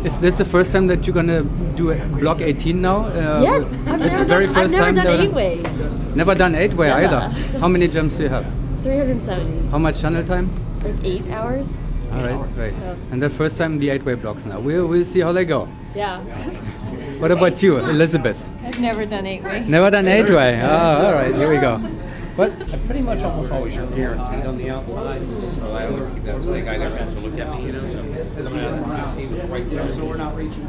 Is this the first time that you're gonna do a block 18 now? Yes, I've never done 8-way. Never done 8-way either. How many jumps do you have? 370. How much tunnel time? Like 8 hours. All right, great. And the first time the 8-way blocks now. We'll see how they go. Yeah. What about you, Elizabeth? I've never done 8-way. Never done 8-way. Oh, all right, here we go. What? I pretty much almost always guaranteed on the outside, so I always keep that the guy there has to look at me, you know. So as we are 16, it's right there, so we're not reaching.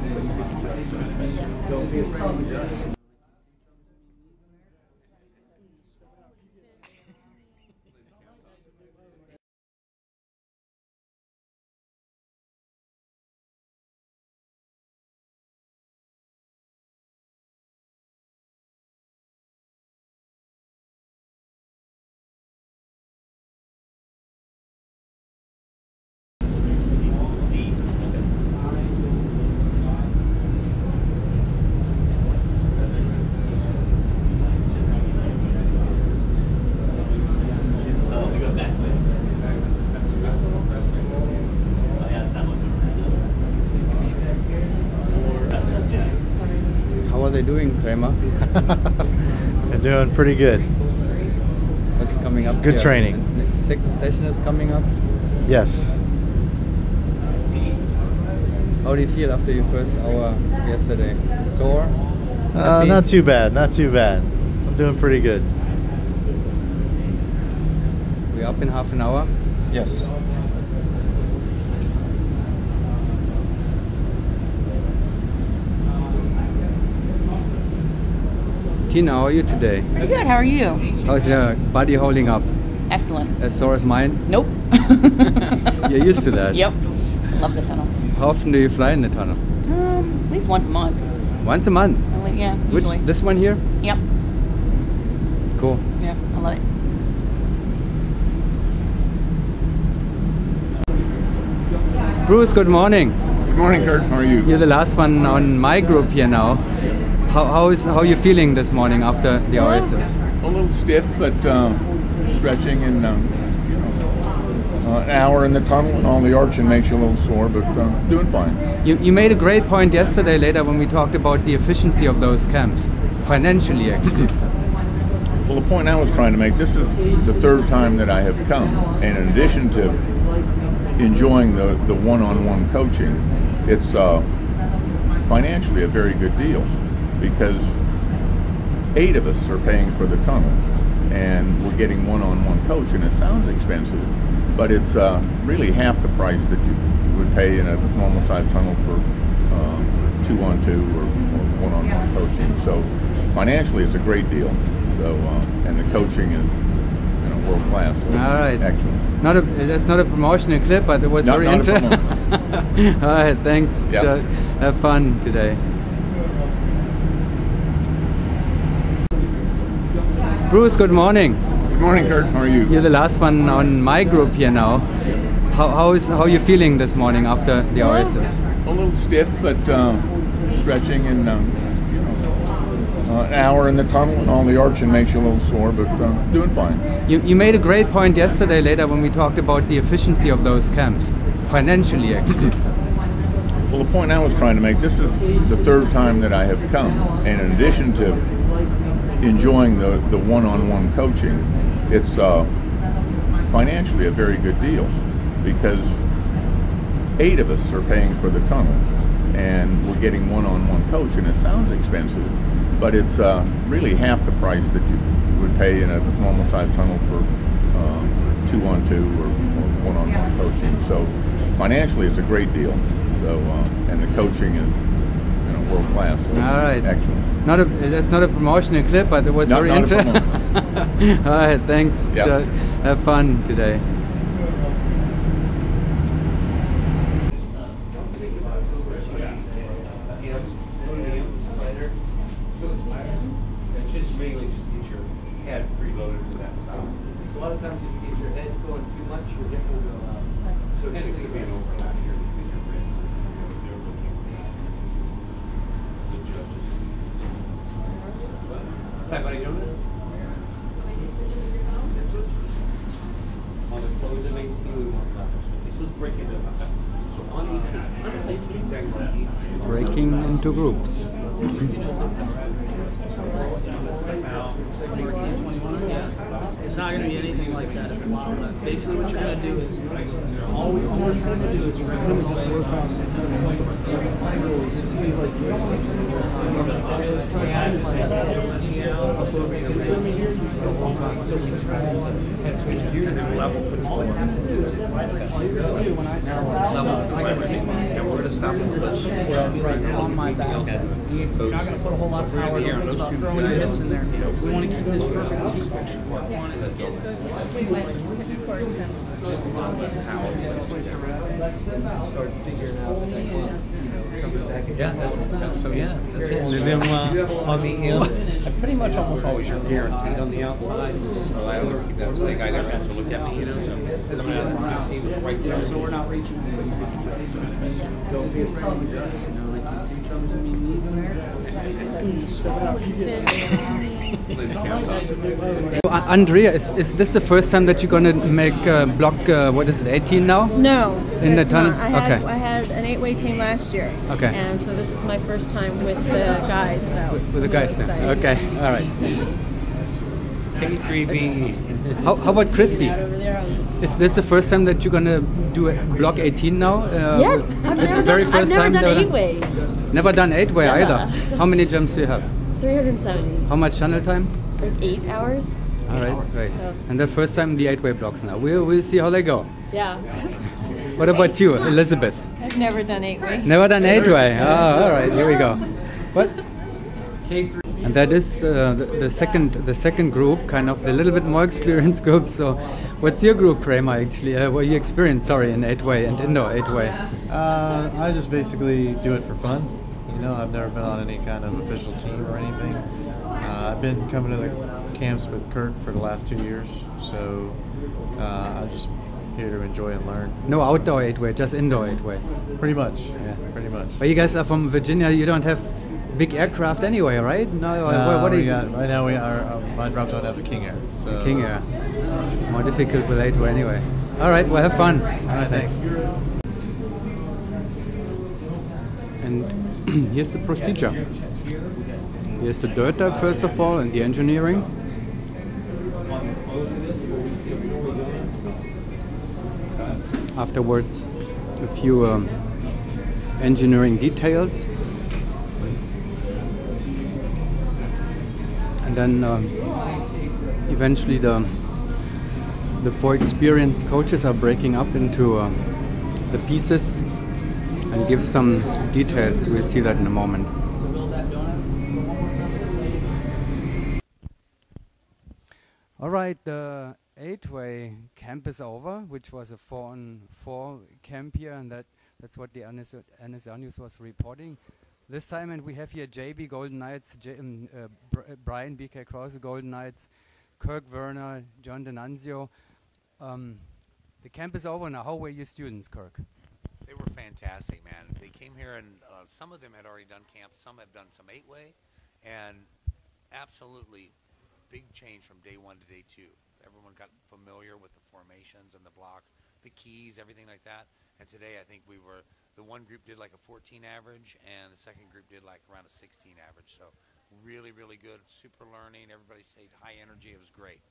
How are they doing, Kramer? They're doing pretty good. What's coming up? Good training. Next session is coming up. Yes. How do you feel after your first hour yesterday? Sore? Happy? Not too bad, not too bad. I'm doing pretty good. We're up in half an hour? Yes. Tina, how are you today? Pretty good. How are you? How's your body holding up? Excellent. As sore as mine? Nope. You're used to that? Yep. Love the tunnel. How often do you fly in the tunnel? At least once a month. Once a month? Yeah, Which, usually. this one here? Yep. Cool. Yeah, I love it. Bruce, good morning. Good morning, Kurt. How are you? You're the last one on my group here now. How are you feeling this morning after the hour yesterday? A little stiff, but stretching and an hour in the tunnel and all the arching makes you a little sore, but doing fine. You made a great point yesterday later when we talked about the efficiency of those camps, financially actually. Well, the point I was trying to make, this is the third time that I have come, and in addition to enjoying the one-on-one coaching, it's financially a very good deal, because 8 of us are paying for the tunnel, and we're getting one-on-one coach, and it sounds expensive, but it's really half the price that you would pay in a normal-sized tunnel for 2-on-2 or one-on-one coaching. So financially, it's a great deal. So and the coaching is world class. So all right, excellent. That's not a promotional clip, but it was very interesting. All right, thanks. Yep. Have fun today. Bruce, good morning. Good morning, Kurt. How are you? You're the last one on my group here now. How are you feeling this morning after the hour yesterday? A little stiff, but stretching and an hour in the tunnel and all the arching makes you a little sore, but doing fine. You made a great point yesterday later when we talked about the efficiency of those camps, financially actually. Well, the point I was trying to make, this is the third time that I have come, and in addition to enjoying the one-on-one coaching, it's financially a very good deal, because 8 of us are paying for the tunnel, and we're getting one-on-one coach, and it sounds expensive, but it's really half the price that you would pay in a normal-sized tunnel for 2-on-2 or one-on-one coaching. So financially, it's a great deal. So and the coaching is world class. So all right, excellent. That's not a promotional clip, but it was very interesting. All right, thanks. Yep. Have fun today. A lot of times if you get your head going too much, your hip will go out. So this could be an overlap here between your wrists. They're looking the judges. Is anybody doing this? On the close of 18, we want left. This was Breaking into groups. It's not going to be anything like that. It's a lot less. Basically, what you're going to do is all we're trying to do is we're going to just work on my goal is to be like We're going to stop on my back. You're not going to put a whole lot of power. Don't stop throwing your hips in there. We want to keep this perfect sequence. We want it to get start figuring out that's it. And then on the end, pretty much almost always you're guaranteed on the outside. So I always keep that. So the guy never has to look at me, you know. So coming out of 16 is right there. So we're not reaching. Go get some, like you see some knees in there. Andrea, is this the first time that you're gonna make block? What is it, 18 now? No. In the it's tunnel? not. I had an 8-way team last year. Okay. And so this is my first time with the guys. So With the guys then. Okay, all right. K3B. How about Christy? over there. Is this the first time that you're gonna do block 18 now? Yeah, I've never done 8-way. Never done 8-way Never. either. How many jumps do you have? 370. How much tunnel time? Like 8 hours. All right, great. So. And the first time the 8-way blocks now. We'll see how they go. Yeah. What about you, Elizabeth? I've never done 8-way. Never done 8-way. Oh, all right, here we go. What? K3. And that is the second group, kind of the little bit more experienced group. So, what's your group, Kramer? Actually, what you experienced? Sorry, in 8-way and indoor 8-way. I just basically do it for fun. You know, I've never been on any kind of official team or anything. I've been coming to the camps with Kurt for the last 2 years, so I'm just here to enjoy and learn. No outdoor 8-way, just indoor 8-way. Pretty much. Yeah. Pretty much. But you guys are from Virginia. You don't have big aircraft anyway, right? No. What do you got? Right now we are. My drop zone has a King Air. So. King Air. More difficult with 8-way anyway. All right, well, have fun. All right, thanks. And here's the procedure. Here's the dirt dive first of all, and the engineering. Afterwards, a few engineering details. And then eventually the 4 experienced coaches are breaking up into the pieces and give some details. We'll see that in a moment. All right, the 8-way camp is over, which was a 4-on-4 camp here, and that's what the NSR News was reporting this time. And we have here JB Golden Knights, Brian BK Krause Golden Knights, Kirk Werner, John D'Annunzio. The camp is over now. How were your students, Kirk? They were fantastic, man. They came here and some of them had already done camp. Some have done some 8-way, and absolutely big change from day 1 to day 2. Everyone got familiar with the formations and the blocks, the keys, everything like that. And today I think the one group did like a 14 average and the second group did like around a 16 average. So really, really good, super learning. Everybody stayed high energy. It was great.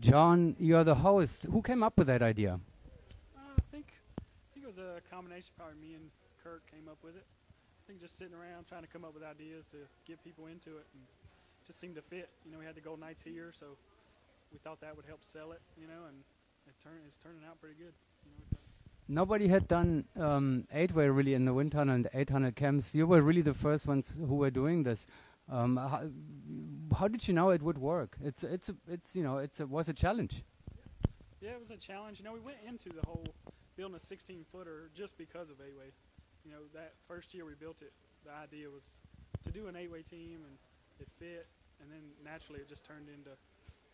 John, you're the host. Who came up with that idea? I think it was a combination. Probably me and Kirk came up with it. I think just sitting around trying to come up with ideas to get people into it, and it just seemed to fit. You know, we had the Golden Knights here, so we thought that would help sell it. You know, and it's turning out pretty good. You know, nobody had done 8-way really in the wind tunnel and 800 camps. You were really the first ones who were doing this. How did you know it would work? It was a challenge. Yeah, it was a challenge. You know, we went into the whole building a 16-footer just because of 8-way. You know, that first year we built it, the idea was to do an 8-way team, and it fit. And then naturally it just turned into,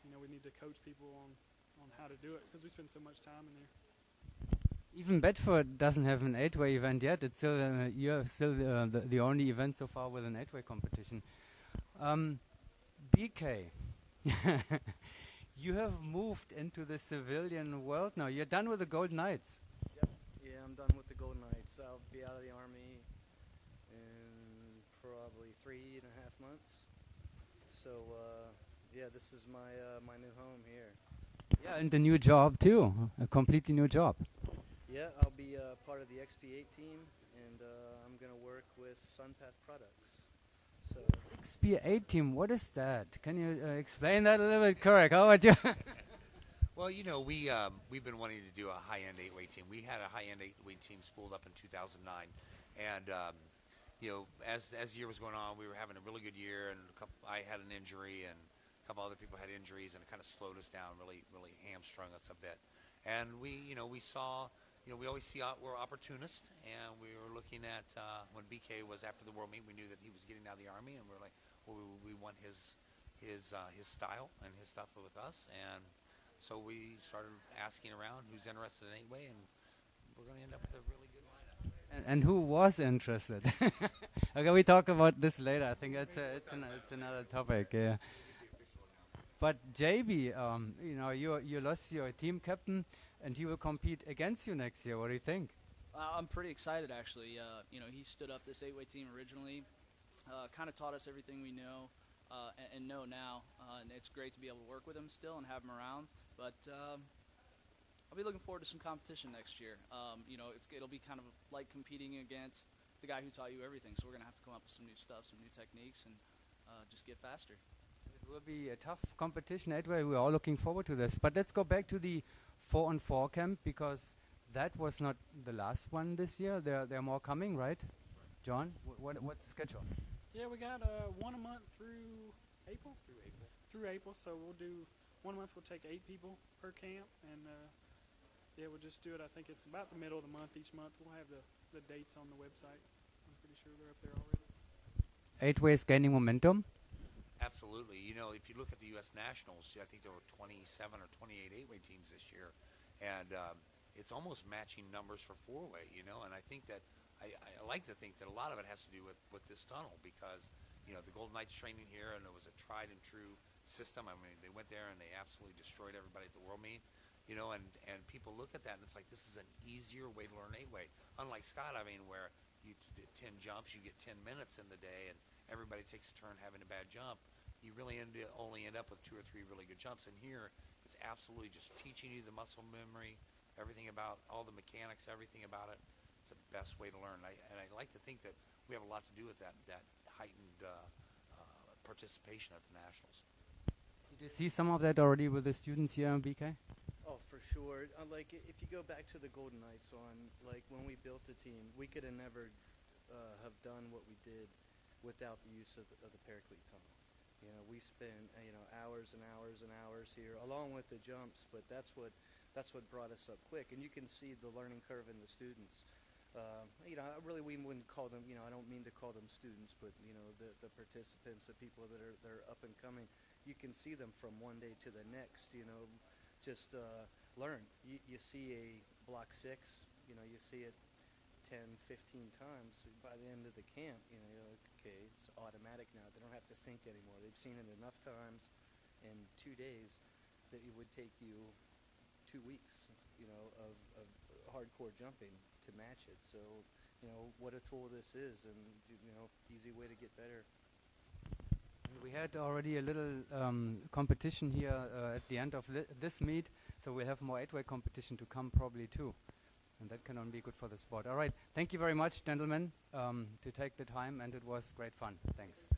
you know, we need to coach people on how to do it because we spend so much time in there. Even Bedford doesn't have an 8-way event yet. It's still you're still the only event so far with an 8-way competition. BK, you have moved into the civilian world now. You're done with the Golden Knights. Yep. Yeah, I'm done with the Golden Knights. I'll be out of the Army in probably 3.5 months. So, yeah, this is my new home here. Yeah, and a new job too, a completely new job. Yeah, I'll be part of the XP8 team, and I'm going to work with Sunpath Products. So XP8 team, what is that? Can you explain that a little bit, Kirk? How about you? Well, you know, we've been wanting to do a high-end 8-way team. We had a high-end 8-way team spooled up in 2009, and you know, as the year was going on, we were having a really good year, and I had an injury, and a couple other people had injuries, and it kind of slowed us down, really hamstrung us a bit. And we saw, we always see we're opportunists, and we were looking at when BK was after the World Meet, we knew that he was getting out of the Army, and we were like, well, we want his style and his stuff with us, and so we started asking around who's interested in 8-way, and we're going to end up with a really good lineup. And who was interested? Okay, we talk about this later. I think it's another topic. Yeah. But JB, you lost your team captain, and he will compete against you next year. What do you think? I'm pretty excited, actually. He stood up this 8-way team originally, kind of taught us everything we know and know now, and it's great to be able to work with him still and have him around. But I'll be looking forward to some competition next year. It'll be kind of like competing against the guy who taught you everything. So we're going to have to come up with some new stuff, some new techniques, and just get faster. It will be a tough competition. Anyway, we're all looking forward to this. But let's go back to the 4-on-4 camp, because that was not the last one this year. There are more coming, right? John, what's the schedule? Yeah, we got one a month through April. Through April, so we'll do 1 month. We'll take 8 people per camp, and yeah, we'll just do it. I think it's about the middle of the month each month. We'll have the dates on the website. I'm pretty sure they're up there already. 8-way is gaining momentum. Absolutely. If you look at the U.S. Nationals, I think there were 27 or 28 8-way teams this year, and it's almost matching numbers for 4-way. And I think that I like to think that a lot of it has to do with this tunnel, because the Golden Knights training here, and it was a tried and true system. I mean, they went there and they absolutely destroyed everybody at the World Meet. And people look at that and it's like, this is an easier way to learn 8-way. Unlike Scott, where you did 10 jumps, you get 10 minutes in the day, and everybody takes a turn having a bad jump. You really only end up with 2 or 3 really good jumps. And here, it's absolutely just teaching you the muscle memory, everything about all the mechanics, everything about it. It's the best way to learn. And I like to think that we have a lot to do with that heightened participation at the Nationals. Did you see some of that already with the students here on BK? Oh, for sure. If you go back to the Golden Knights when we built the team, we could have never have done what we did without the use of the Paraclete tunnel. We spent hours and hours and hours here, along with the jumps. But that's what brought us up quick. And you can see the learning curve in the students. Really, we wouldn't call them. I don't mean to call them students, but the participants, the people that are up and coming. You can see them from one day to the next. Just learn. You see a block 6. You see it 10, 15 times. By the end of the camp, you're like, okay, it's automatic now. They don't have to think anymore. They've seen it enough times in 2 days that it would take you 2 weeks, of hardcore jumping to match it. So, what a tool this is, and easy way to get better. We had already a little competition here at the end of this meet, so we'll have more 8-way competition to come probably too. And that can only be good for the sport. All right, thank you very much, gentlemen, to take the time, and it was great fun. Thanks.